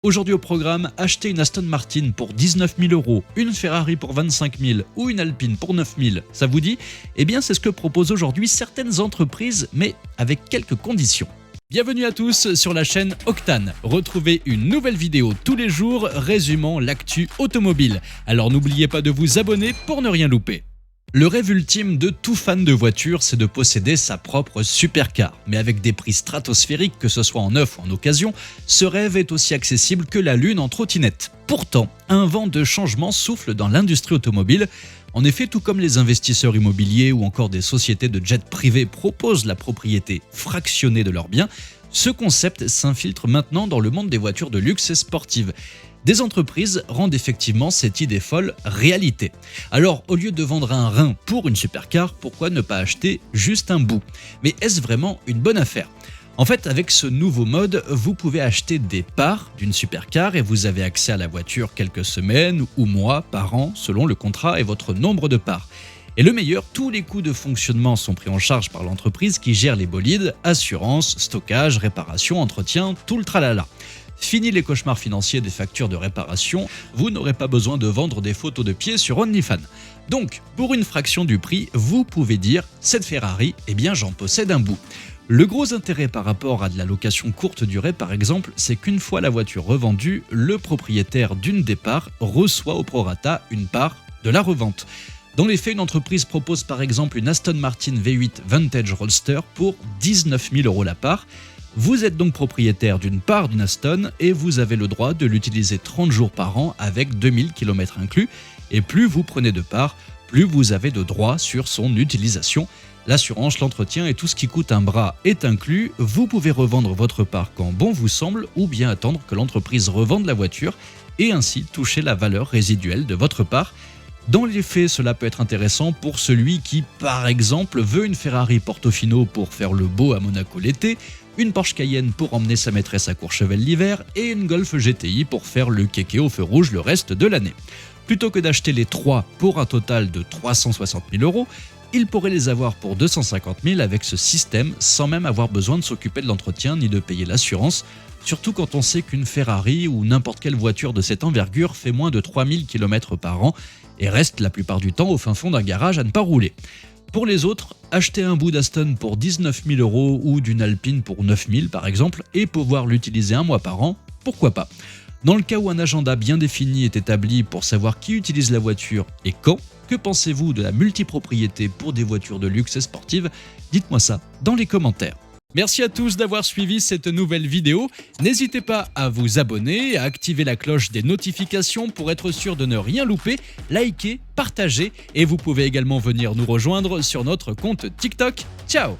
Aujourd'hui au programme, acheter une Aston Martin pour 19 000 €, une Ferrari pour 25 000 ou une Alpine pour 9 000, ça vous dit? Eh bien c'est ce que proposent aujourd'hui certaines entreprises, mais avec quelques conditions. Bienvenue à tous sur la chaîne Octane. Retrouvez une nouvelle vidéo tous les jours résumant l'actu automobile. Alors n'oubliez pas de vous abonner pour ne rien louper. Le rêve ultime de tout fan de voiture, c'est de posséder sa propre supercar. Mais avec des prix stratosphériques, que ce soit en neuf ou en occasion, ce rêve est aussi accessible que la lune en trottinette. Pourtant, un vent de changement souffle dans l'industrie automobile. En effet, tout comme les investisseurs immobiliers ou encore des sociétés de jets privés proposent la propriété fractionnée de leurs biens, ce concept s'infiltre maintenant dans le monde des voitures de luxe et sportives. Des entreprises rendent effectivement cette idée folle réalité. Alors, au lieu de vendre un rein pour une supercar, pourquoi ne pas acheter juste un bout? Mais est-ce vraiment une bonne affaire? En fait, avec ce nouveau mode, vous pouvez acheter des parts d'une supercar et vous avez accès à la voiture quelques semaines ou mois par an selon le contrat et votre nombre de parts. Et le meilleur, tous les coûts de fonctionnement sont pris en charge par l'entreprise qui gère les bolides, assurance, stockage, réparation, entretien, tout le tralala. Fini les cauchemars financiers des factures de réparation, vous n'aurez pas besoin de vendre des photos de pieds sur OnlyFans. Donc, pour une fraction du prix, vous pouvez dire « cette Ferrari, eh bien j'en possède un bout ». Le gros intérêt par rapport à de la location courte durée par exemple, c'est qu'une fois la voiture revendue, le propriétaire d'une des parts reçoit au prorata une part de la revente. Dans les faits, une entreprise propose par exemple une Aston Martin V8 Vantage Roadster pour 19 000 € la part. Vous êtes donc propriétaire d'une part d'une Aston et vous avez le droit de l'utiliser 30 jours par an avec 2000 km inclus. Et plus vous prenez de parts, plus vous avez de droits sur son utilisation. L'assurance, l'entretien et tout ce qui coûte un bras est inclus. Vous pouvez revendre votre part quand bon vous semble ou bien attendre que l'entreprise revende la voiture et ainsi toucher la valeur résiduelle de votre part. Dans les faits, cela peut être intéressant pour celui qui, par exemple, veut une Ferrari Portofino pour faire le beau à Monaco l'été, une Porsche Cayenne pour emmener sa maîtresse à Courchevel l'hiver et une Golf GTI pour faire le kéké au feu rouge le reste de l'année. Plutôt que d'acheter les trois pour un total de 360 000 €, il pourrait les avoir pour 250 000 avec ce système sans même avoir besoin de s'occuper de l'entretien ni de payer l'assurance, surtout quand on sait qu'une Ferrari ou n'importe quelle voiture de cette envergure fait moins de 3000 km par an et reste la plupart du temps au fin fond d'un garage à ne pas rouler. Pour les autres, acheter un bout d'Aston pour 19 000 € ou d'une Alpine pour 9 000 par exemple et pouvoir l'utiliser un mois par an, pourquoi pas? Dans le cas où un agenda bien défini est établi pour savoir qui utilise la voiture et quand, que pensez-vous de la multipropriété pour des voitures de luxe et sportives? Dites-moi ça dans les commentaires. Merci à tous d'avoir suivi cette nouvelle vidéo. N'hésitez pas à vous abonner, à activer la cloche des notifications pour être sûr de ne rien louper, liker, partager et vous pouvez également venir nous rejoindre sur notre compte TikTok. Ciao!